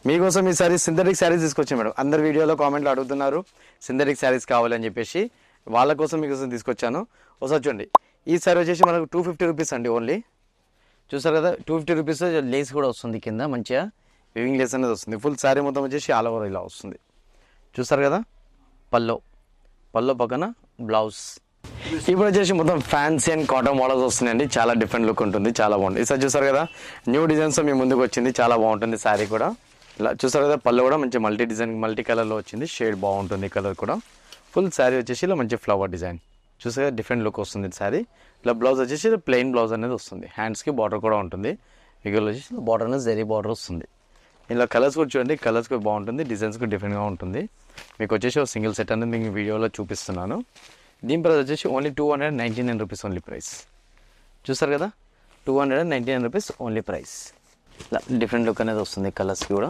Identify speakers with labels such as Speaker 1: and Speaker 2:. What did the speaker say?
Speaker 1: మీకోసం ఈసారి సింథటిక్ శారీస్ తీసుకొచ్చాను మేడం. అందరు వీడియోలో కామెంట్లు అడుగుతున్నారు సింథటిక్ శారీస్ కావాలని చెప్పేసి, వాళ్ళ కోసం మీకోసం తీసుకొచ్చాను. ఒకసారి చూడండి, ఈ సారీ వచ్చేసి మనకు 250 రూపీస్ అండి ఓన్లీ. చూసారు కదా, 250 రూపీస్. లేస్ కూడా వస్తుంది కింద, మంచిగా వివింగ్ లేస్ అనేది వస్తుంది. ఫుల్ శారీ మొత్తం వచ్చేసి ఆల్ ఓవర్ ఇలా వస్తుంది. చూసారు కదా, పల్లో పక్కన బ్లౌజ్. ఇప్పుడు వచ్చేసి మొత్తం ఫ్యాన్సీ అండ్ కాటన్ మోడల్స్ వస్తున్నాయండి. చాలా డిఫరెంట్ లుక్ ఉంటుంది, చాలా బాగుంది. ఈసారి చూసారు కదా, న్యూ డిజైన్స్ మీ ముందుకు వచ్చింది, చాలా బాగుంటుంది శారీ కూడా. ఇలా చూసారు కదా, పళ్ళు కూడా మంచి మల్టీ డిజైన్, మల్టీ కలర్లో వచ్చింది. షేడ్ బాగుంటుంది, కలర్ కూడా. ఫుల్ శారీ వచ్చేసి ఇలా మంచి ఫ్లవర్ డిజైన్. చూసారు, డిఫరెంట్ లుక్ వస్తుంది శారీ. ఇలా బ్లౌజ్ వచ్చేసి ప్లెయిన్ బ్లౌజ్ అనేది వస్తుంది. హ్యాండ్స్కి బార్డర్ కూడా ఉంటుంది. ఇక్కడ వచ్చేసి బార్డర్ అనేది జరీ బార్డర్ వస్తుంది. ఇలా కలర్స్ కూడా చూడండి, కలర్స్ కూడా బాగుంటుంది, డిజైన్స్ కూడా డిఫరెంట్గా ఉంటుంది. మీకు వచ్చేసి ఒక సింగిల్ సెట్ అనేది మీకు వీడియోలో చూపిస్తున్నాను. దీని ప్రైస్ వచ్చేసి ఓన్లీ 299 రూపీస్ ఓన్లీ ప్రైస్. చూసారు కదా, 299 రూపీస్ ఓన్లీ ప్రైస్. ఇలా డిఫరెంట్ లుక్ అనేది వస్తుంది కలర్స్కి కూడా.